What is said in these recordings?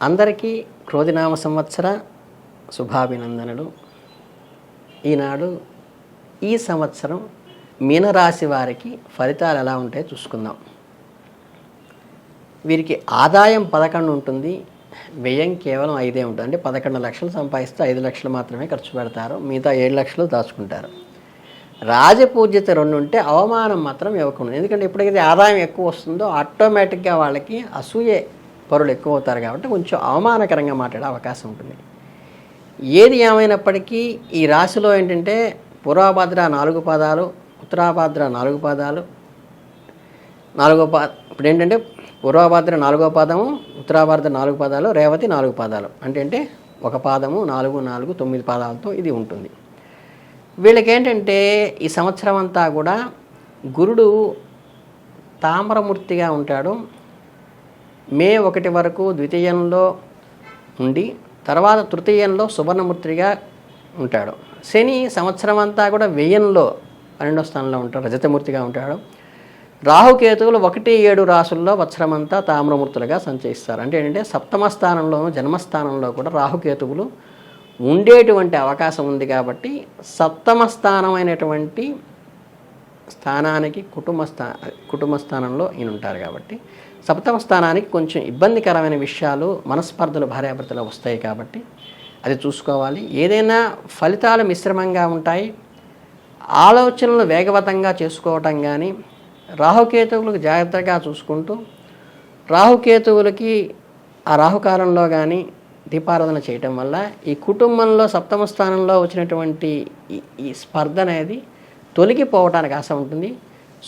అందరికీ క్రోధినామ సంవత్సర శుభాభినందనలు. ఈనాడు ఈ సంవత్సరం మీనరాశి వారికి ఫలితాలు ఎలా ఉంటాయో చూసుకుందాం. వీరికి ఆదాయం 11 ఉంటుంది, వ్యయం కేవలం 5 ఉంటుంది. అంటే 11 లక్షలు సంపాదిస్తే 5 లక్షలు మాత్రమే ఖర్చు పెడతారు, మిగతా 7 లక్షలు దాచుకుంటారు. రాజపూజ్యత 2 ఉంటే అవమానం మాత్రం ఇవ్వకుండా. ఎందుకంటే ఎప్పుడైతే ఆదాయం ఎక్కువ వస్తుందో ఆటోమేటిక్గా వాళ్ళకి అసూయే పరులు ఎక్కువ అవుతారు కాబట్టి కొంచెం అవమానకరంగా మాట్లాడే అవకాశం ఉంటుంది. ఏది ఏమైనప్పటికీ ఈ రాశిలో ఏంటంటే పూర్వభద్ర 4 పాదాలు, ఉత్తరాభద్ర 4 పాదాలు, ఇప్పుడు ఏంటంటే పూర్వభద్ర 4వ పాదము, ఉత్తరాభద్ర 4 పాదాలు, రేవతి 4 పాదాలు. అంటే ఒక పాదము 4, 4, 9 పాదాలతో ఇది ఉంటుంది. వీళ్ళకేంటంటే ఈ సంవత్సరం అంతా కూడా గురుడు తామ్రమూర్తిగా ఉంటాడు. మే 1 వరకు ద్వితీయంలో ఉండి తర్వాత తృతీయంలో సువర్ణమూర్తిగా ఉంటాడు. శని సంవత్సరం అంతా కూడా వ్యయంలో 12వ స్థానంలో ఉంటాడు, రజతమూర్తిగా ఉంటాడు. రాహుకేతువులు 1, 7 రాసుల్లో వత్సరమంతా తామ్రమూర్తులుగా సంచరిస్తారు. అంటే ఏంటంటే సప్తమ స్థానంలోనూ జన్మస్థానంలో కూడా రాహుకేతువులు ఉండేటువంటి అవకాశం ఉంది. కాబట్టి సప్తమ స్థానమైనటువంటి స్థానానికి కుటుంబ స్థానంలో ఈయన ఉంటారు. కాబట్టి సప్తమ స్థానానికి కొంచెం ఇబ్బందికరమైన విషయాలు, మనస్పర్ధలు భార్యాభర్తలు వస్తాయి. కాబట్టి అది చూసుకోవాలి. ఏదైనా ఫలితాలు మిశ్రమంగా ఉంటాయి. ఆలోచనలు వేగవంతంగా చేసుకోవటం కానీ, రాహుకేతువులకు జాగ్రత్తగా చూసుకుంటూ రాహుకేతువులకి ఆ రాహుకాలంలో కానీ దీపారాధన చేయటం వల్ల ఈ కుటుంబంలో సప్తమ స్థానంలో వచ్చినటువంటి ఈ స్పర్ధ అనేది తొలగిపోవడానికి ఆశ ఉంటుంది.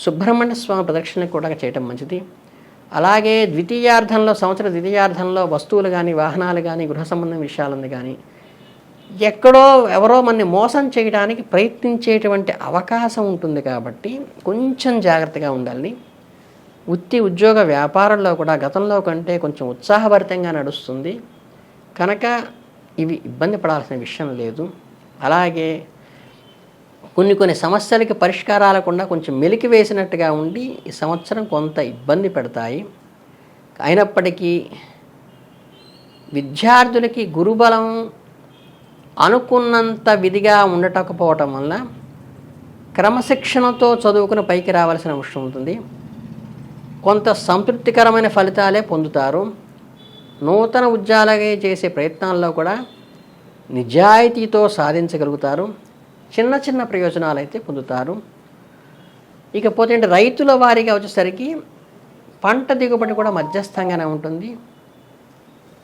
సుబ్రహ్మణ్య స్వామి ప్రదక్షిణ కూడా చేయటం మంచిది. అలాగే సంవత్సర ద్వితీయార్థంలో వస్తువులు కానీ, వాహనాలు కానీ, గృహ సంబంధం విషయాలను కానీ ఎవరో మనని మోసం చేయడానికి ప్రయత్నించేటువంటి అవకాశం ఉంటుంది. కాబట్టి కొంచెం జాగ్రత్తగా ఉండాలి. ఉద్యోగ వ్యాపారంలో కూడా గతంలో కంటే కొంచెం ఉత్సాహభరితంగా నడుస్తుంది కనుక ఇవి ఇబ్బంది పడాల్సిన విషయం లేదు. అలాగే కొన్ని సమస్యలకి పరిష్కారాలకుండా కొంచెం మెలికి వేసినట్టుగా ఉండి ఈ సంవత్సరం కొంత ఇబ్బంది పెడతాయి. అయినప్పటికీ విద్యార్థులకి గురుబలం అనుకున్నంత విధిగా ఉండటకపోవటం వల్ల క్రమశిక్షణతో చదువుకుని పైకి రావాల్సిన అవసరం ఉంటుంది. కొంత సంతృప్తికరమైన ఫలితాలే పొందుతారు. నూతన ఉద్యోగాలు చేసే ప్రయత్నాల్లో కూడా నిజాయితీతో సాధించగలుగుతారు. చిన్న ప్రయోజనాలు అయితే పొందుతారు. ఇకపోతే రైతుల వారిగా వచ్చేసరికి పంట దిగుబడి కూడా మధ్యస్థంగానే ఉంటుంది.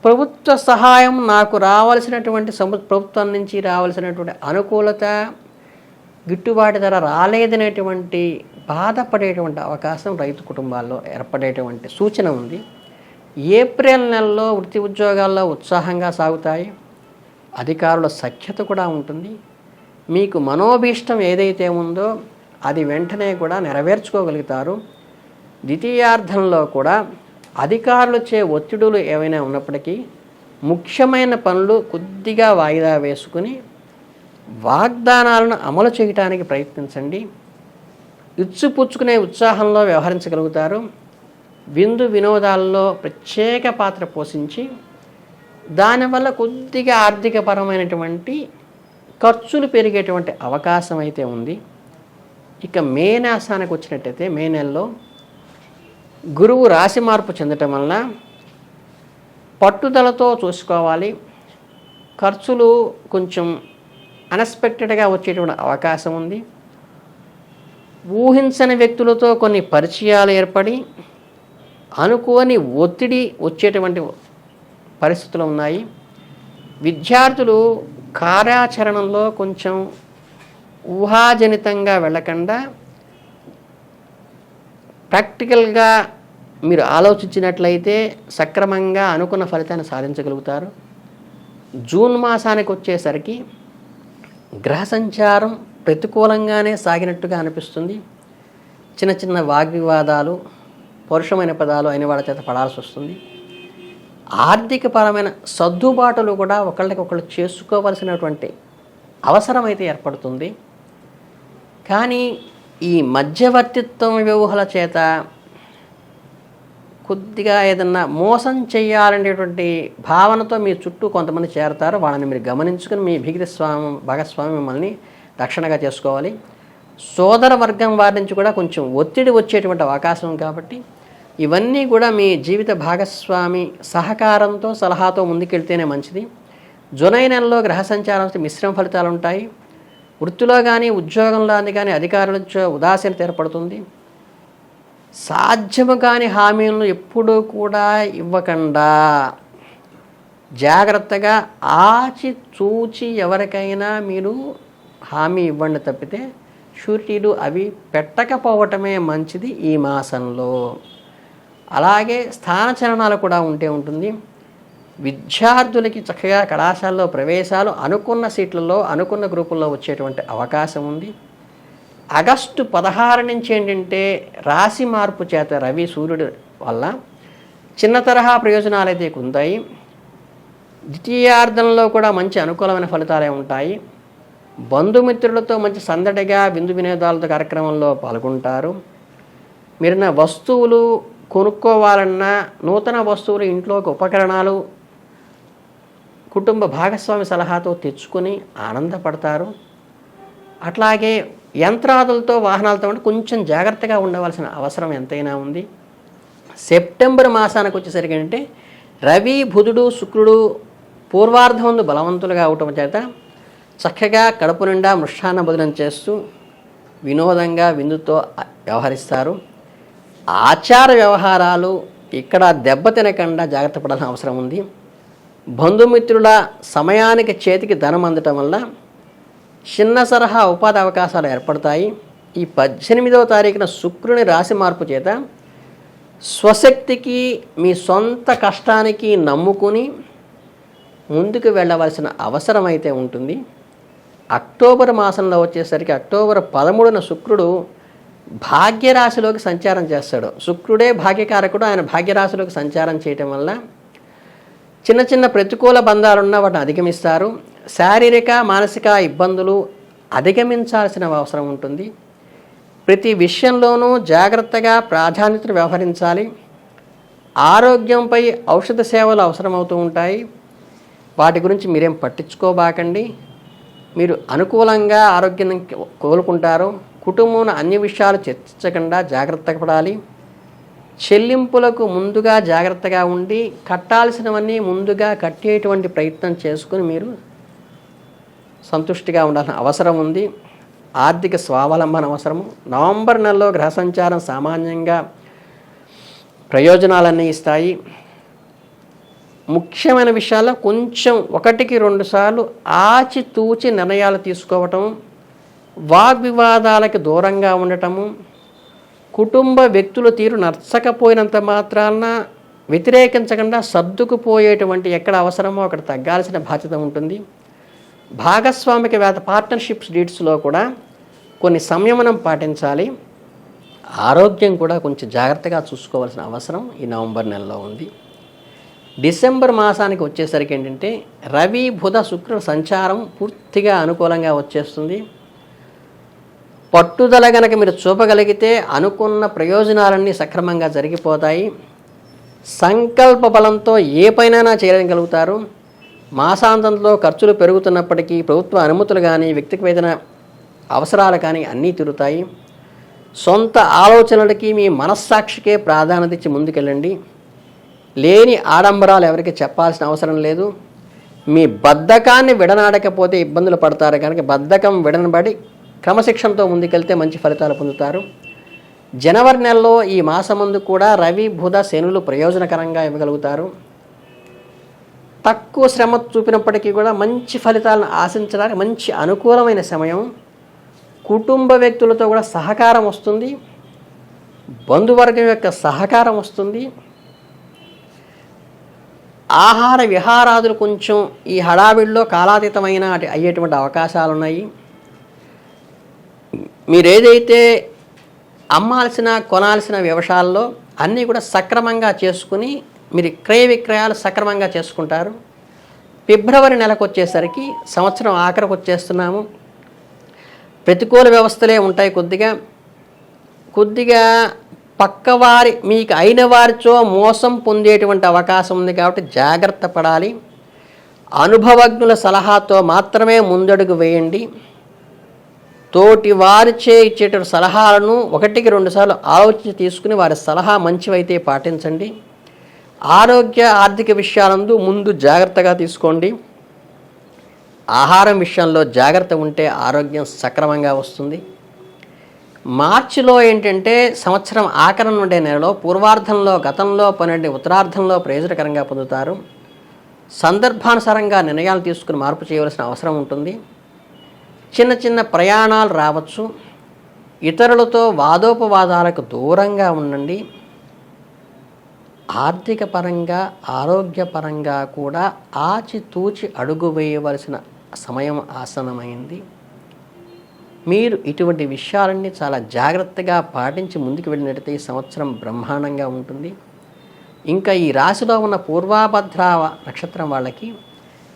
ప్రభుత్వ సహాయం నాకు రావాల్సినటువంటి ప్రభుత్వం నుంచి రావాల్సినటువంటి అనుకూలత, గిట్టుబాటు ధర రాలేదనేటువంటి బాధపడేటువంటి అవకాశం రైతు కుటుంబాల్లో ఏర్పడేటువంటి సూచన ఉంది. ఏప్రిల్ నెలలో వృత్తి ఉద్యోగాల్లో ఉత్సాహంగా సాగుతాయి. అధికారుల సఖ్యత కూడా ఉంటుంది. మీకు మనోభీష్టం ఏదైతే ఉందో అది వెంటనే కూడా నెరవేర్చుకోగలుగుతారు. ద్వితీయార్థంలో కూడా అధికారులచే ఒత్తిడులు ఏవైనా ఉన్నప్పటికీ ముఖ్యమైన పనులు కొద్దిగా వాయిదా వేసుకుని వాగ్దానాలను అమలు చేయడానికి ప్రయత్నించండి. ఇచ్చుపుచ్చుకునే ఉత్సాహంలో వ్యవహరించగలుగుతారు. విందు వినోదాల్లో ప్రత్యేక పాత్ర పోషించి దానివల్ల కొద్దిగా ఆర్థికపరమైనటువంటి ఖర్చులు పెరిగేటువంటి అవకాశం అయితే ఉంది. ఇక మే మాసానికి వచ్చినట్టయితే మే నెలలో గురువు రాశి మార్పు చెందటం వలన పట్టుదలతో చూసుకోవాలి. ఖర్చులు కొంచెం అన్ఎక్స్పెక్టెడ్గా వచ్చేటువంటి అవకాశం ఉంది. ఊహించని వ్యక్తులతో కొన్ని పరిచయాలు ఏర్పడి అనుకోని ఒత్తిడి వచ్చేటువంటి పరిస్థితులు ఉన్నాయి. విద్యార్థులు కార్యాచరణలో కొంచెం ఊహాజనితంగా వెళ్ళకుండా ప్రాక్టికల్గా మీరు ఆలోచించినట్లయితే సక్రమంగా అనుకున్న ఫలితాన్ని సాధించగలుగుతారు. జూన్ మాసానికి వచ్చేసరికి గ్రహ సంచారం ప్రతికూలంగానే సాగినట్టుగా అనిపిస్తుంది. చిన్న వాగ్వివాదాలు, పరుషమైన పదాలు అయిన వాళ్ళ చేత పడాల్సి వస్తుంది. ఆర్థికపరమైన సర్దుబాటులు కూడా ఒకళ్ళకొకళ్ళు చేసుకోవలసినటువంటి అవసరం అయితే ఏర్పడుతుంది. కానీ ఈ మధ్యవర్తిత్వం వ్యూహాల చేత కొద్దిగా ఏదన్నా మోసం చేయాలనేటువంటి భావనతో మీ చుట్టూ కొంతమంది చేరతారు. వాళ్ళని మీరు గమనించుకుని మీ భాగస్వామి మిమ్మల్ని రక్షణగా చేసుకోవాలి. సోదర వర్గం వారి నుంచి కూడా కొంచెం ఒత్తిడి వచ్చేటువంటి అవకాశం కాబట్టి ఇవన్నీ కూడా మీ జీవిత భాగస్వామి సహకారంతో సలహాతో ముందుకెళ్తేనే మంచిది. జూలై నెలలో గ్రహ సంచారం మిశ్రమ ఫలితాలు ఉంటాయి. వృత్తిలో కానీ ఉద్యోగంలో కానీ అధికారుల నుంచి ఉదాసీనత ఏర్పడుతుంది. సాధ్యము కాని హామీలను ఎప్పుడూ కూడా ఇవ్వకుండా జాగ్రత్తగా ఆచితూచి ఎవరికైనా మీరు హామీ ఇవ్వండి తప్పితే షూరిటీలు అవి పెట్టకపోవటమే మంచిది ఈ మాసంలో. అలాగే స్థానచలనాలు కూడా ఉంటుంది. విద్యార్థులకి చక్కగా కళాశాలలో ప్రవేశాలు అనుకున్న సీట్లలో అనుకున్న గ్రూపుల్లో వచ్చేటువంటి అవకాశం ఉంది. ఆగస్టు 16 నుంచి ఏంటంటే రాశి మార్పు చేత రవి సూర్యుడు వల్ల చిన్న తరహా ప్రయోజనాలు అయితే ఉంటాయి. ద్వితీయార్థంలో కూడా మంచి అనుకూలమైన ఫలితాలే ఉంటాయి. బంధుమిత్రులతో మంచి సందడిగా విందు వినోదాలతో కార్యక్రమంలో పాల్గొంటారు. మీరున్న వస్తువులు కొనుక్కోవాలన్నా నూతన వస్తువులు ఇంట్లోకి ఉపకరణాలు కుటుంబ భాగస్వామి సలహాతో తెచ్చుకొని ఆనందపడతారు. అట్లాగే యంత్రాదులతో వాహనాలతో కొంచెం జాగ్రత్తగా ఉండవలసిన అవసరం ఎంతైనా ఉంది. సెప్టెంబర్ మాసానికి వచ్చేసరికి అంటే రవి బుధుడు శుక్రుడు పూర్వార్ధమందు బలవంతులుగా అవటం చేత చక్కగా కడుపు నిండా మృష్టాన్న భోజనం చేస్తూ వినోదంగా విందుతో వ్యవహరిస్తారు. ఆచార వ్యవహారాలు ఇక్కడ దెబ్బతినకుండా జాగ్రత్త పడాల్సిన అవసరం ఉంది. బంధుమిత్రుల సమయానికి చేతికి ధనం అందటం వల్ల చిన్న సరహా ఉపాధి అవకాశాలు ఏర్పడతాయి. ఈ 18వ తారీఖున శుక్రుని రాశి మార్పు చేత స్వశక్తికి మీ సొంత కష్టానికి నమ్ముకుని ముందుకు వెళ్ళవలసిన అవసరం అయితే ఉంటుంది. అక్టోబర్ మాసంలో వచ్చేసరికి అక్టోబర్ 13న శుక్రుడు భాగ్యరాశిలోకి సంచారం చేస్తాడు. శుక్రుడే భాగ్యకారకుడు. ఆయన భాగ్యరాశిలోకి సంచారం చేయటం వల్ల చిన్న చిన్న ప్రతికూల బంధాలున్న వాటిని అధిగమిస్తారు. శారీరక మానసిక ఇబ్బందులు అధిగమించాల్సిన అవసరం ఉంటుంది. ప్రతి విషయంలోనూ జాగ్రత్తగా ప్రాధాన్యతను వ్యవహరించాలి. ఆరోగ్యంపై ఔషధ సేవలు అవసరమవుతూ ఉంటాయి. వాటి గురించి మీరేం పట్టించుకోబాకండి. మీరు అనుకూలంగా ఆరోగ్యాన్ని కోలుకుంటారు. కుటుంబంలో అన్ని విషయాలు చర్చించకుండా జాగ్రత్తగా పడాలి. చెల్లింపులకు ముందుగా జాగ్రత్తగా ఉండి కట్టాల్సినవన్నీ ముందుగా కట్టేటువంటి ప్రయత్నం చేసుకుని మీరు సంతుష్టిగా ఉండాల్సిన అవసరం ఉంది. ఆర్థిక స్వావలంబన అవసరము. నవంబర్ నెలలో గ్రహ సంచారం సామాన్యంగా ప్రయోజనాలన్నీ ఇస్తాయి. ముఖ్యమైన విషయాల్లో కొంచెం 1-2 సార్లు ఆచితూచి నిర్ణయాలు తీసుకోవటం, వాగ్వివాదాలకు దూరంగా ఉండటము, కుటుంబ వ్యక్తుల తీరు నచ్చకపోయినంత మాత్రాన వ్యతిరేకించకుండా సర్దుకుపోయేటువంటి ఎక్కడ అవసరమో అక్కడ తగ్గాల్సిన బాధ్యత ఉంటుంది. భాగస్వామిక పార్ట్నర్షిప్స్ డీడ్స్లో కూడా కొన్ని సంయమనం పాటించాలి. ఆరోగ్యం కూడా కొంచెం జాగ్రత్తగా చూసుకోవాల్సిన అవసరం ఈ నవంబర్ నెలలో ఉంది. డిసెంబర్ మాసానికి వచ్చేసరికి ఏంటంటే రవి బుధ శుక్ర సంచారం పూర్తిగా అనుకూలంగా వచ్చేస్తుంది. పట్టుదల గనక మీరు చూపగలిగితే అనుకున్న ప్రయోజనాలన్నీ సక్రమంగా జరిగిపోతాయి. సంకల్ప బలంతో ఏ పైనైనా చేయగలుగుతారు. మాసాంతంలో ఖర్చులు పెరుగుతున్నప్పటికీ ప్రభుత్వ అనుమతులు కానీ వ్యక్తిగత అవసరాలు కానీ అన్నీ తిరుగుతాయి. సొంత ఆలోచనలకి మీ మనస్సాక్షికే ప్రాధాన్యత ఇచ్చి ముందుకెళ్ళండి. లేని ఆడంబరాలు ఎవరికి చెప్పాల్సిన అవసరం లేదు. మీ బద్ధకాన్ని విడనాడకపోతే ఇబ్బందులు పడతారు కనుక బద్ధకం విడనబడి క్రమశిక్షణతో ముందుకెళ్తే మంచి ఫలితాలు పొందుతారు. జనవరి నెలలో ఈ మాసమందు కూడా రవి బుధ శనులు ప్రయోజనకరంగా ఇవ్వగలుగుతారు. తక్కువ శ్రమ చూపినప్పటికీ కూడా మంచి ఫలితాలను ఆశించడానికి మంచి అనుకూలమైన సమయం. కుటుంబ వ్యక్తులతో కూడా సహకారం వస్తుంది. బంధువర్గం యొక్క సహకారం వస్తుంది. ఆహార విహారాదులు కొంచెం ఈ హడావిడిలో కాలాతీతమైన అయ్యేటువంటి అవకాశాలు ఉన్నాయి. మీరేదైతే అమ్మాల్సిన కొనాల్సిన వ్యవసాయాల్లో అన్నీ కూడా సక్రమంగా చేసుకుని మీరు క్రయ విక్రయాలు సక్రమంగా చేసుకుంటారు. ఫిబ్రవరి నెలకు వచ్చేసరికి సంవత్సరం ఆఖరికి వచ్చేస్తున్నాము. ప్రతికూల వ్యవస్థలే ఉంటాయి. కొద్దిగా పక్కవారి మీకు అయిన వారితో మోసం పొందేటువంటి అవకాశం ఉంది కాబట్టి జాగ్రత్త పడాలి. అనుభవజ్ఞుల సలహాతో మాత్రమే ముందడుగు వేయండి. తోటి వారిచే ఇచ్చేటువంటి సలహాలను 1-2 సార్లు ఆలోచించి తీసుకుని వారి సలహా మంచివైతే పాటించండి. ఆరోగ్య ఆర్థిక విషయాలందు ముందు జాగ్రత్తగా తీసుకోండి. ఆహారం విషయంలో జాగ్రత్త ఉంటే ఆరోగ్యం సక్రమంగా వస్తుంది. మార్చిలో ఏంటంటే సంవత్సరం ఆఖరణ ఉండే నెలలో పూర్వార్ధంలో గతంలో పన్నెండు ఉత్తరార్ధంలో ప్రయోజనకరంగా పొందుతారు. సందర్భానుసారంగా నిర్ణయాలు తీసుకుని మార్పు చేయవలసిన అవసరం ఉంటుంది. చిన్న చిన్న ప్రయాణాలు రావచ్చు. ఇతరులతో వాదోపవాదాలకు దూరంగా ఉండండి. ఆర్థిక పరంగా ఆరోగ్యపరంగా కూడా ఆచితూచి అడుగు వేయవలసిన సమయం ఆసన్నమైంది. మీరు ఇటువంటి విషయాలన్నీ చాలా జాగ్రత్తగా పాటించి ముందుకు వెళ్ళినట్టయితే ఈ సంవత్సరం బ్రహ్మాండంగా ఉంటుంది. ఇంకా ఈ రాశిలో ఉన్న పూర్వాభద్ర నక్షత్రం వాళ్ళకి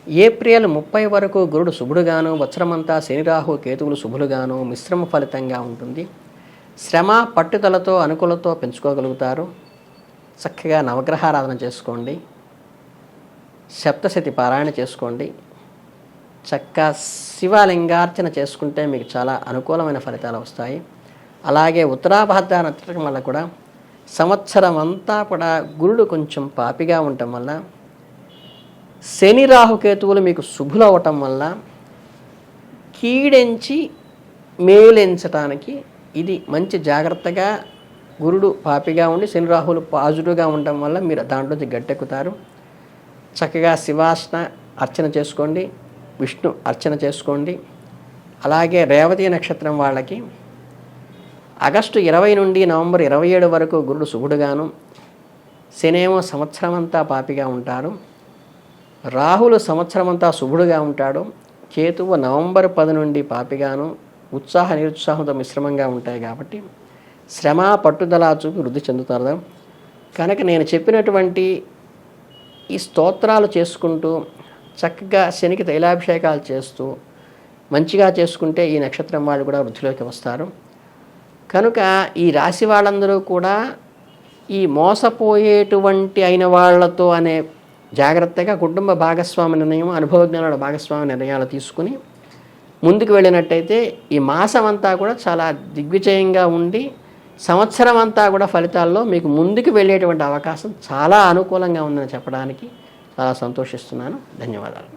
ఏప్రిల్ 30 వరకు గురుడు శుభుడుగాను, వత్సరమంతా శని రాహు కేతువులు శుభులుగాను మిశ్రమ ఫలితంగా ఉంటుంది. శ్రమ పట్టుదలతో అనుకూలతో పెంచుకోగలుగుతారు. చక్కగా నవగ్రహారాధన చేసుకోండి. సప్తశతి పారాయణ చేసుకోండి. చక్కగా శివలింగార్చన చేసుకుంటే మీకు చాలా అనుకూలమైన ఫలితాలు వస్తాయి. అలాగే ఉత్తరాభద్ర నక్షత్రం వల్ల కూడా సంవత్సరం అంతా కూడా గురుడు కొంచెం పాపిగా ఉండటం వల్ల, శని రాహుకేతువులు మీకు శుభులు అవ్వటం వల్ల కీడెంచి మేలెంచటానికి ఇది మంచి జాగ్రత్తగా. గురుడు పాపిగా ఉండి శని రాహులు పాజిటివ్గా ఉండటం వల్ల మీరు దాంట్లోంచి గట్టెక్కుతారు. చక్కగా శివార్చన అర్చన చేసుకోండి, విష్ణు అర్చన చేసుకోండి. అలాగే రేవతి నక్షత్రం వాళ్ళకి ఆగస్టు 20 నుండి నవంబర్ 27 వరకు గురుడు శుభుడుగాను, శనేమో సంవత్సరం అంతా పాపిగా ఉంటారు. రాహులు సంవత్సరం అంతా శుభుడుగా ఉంటాడు. కేతువు నవంబర్ 10 నుండి పాపిగాను, ఉత్సాహ నిరుత్సాహంతో మిశ్రమంగా ఉంటాయి. కాబట్టి శ్రమ పట్టుదల చూపి వృద్ధి చెందుతారు. కనుక నేను చెప్పినటువంటి ఈ స్తోత్రాలు చేసుకుంటూ చక్కగా శనికి తైలాభిషేకాలు చేస్తూ మంచిగా చేసుకుంటే ఈ నక్షత్రం వాళ్ళు కూడా వృద్ధిలోకి వస్తారు. కనుక ఈ రాశి వాళ్ళందరూ కూడా ఈ మోసపోయేటువంటి అయిన వాళ్ళతో అనే జాగ్రత్తగా కుటుంబ భాగస్వామి నిర్ణయం, అనుభవజ్ఞానుల భాగస్వామి నిర్ణయాలు తీసుకుని ముందుకు వెళ్ళినట్టయితే ఈ మాసం అంతా కూడా చాలా దిగ్విజయంగా ఉండి సంవత్సరం అంతా కూడా ఫలితాల్లో మీకు ముందుకు వెళ్ళేటువంటి అవకాశం చాలా అనుకూలంగా ఉందని చెప్పడానికి చాలా సంతోషిస్తున్నాను. ధన్యవాదాలు.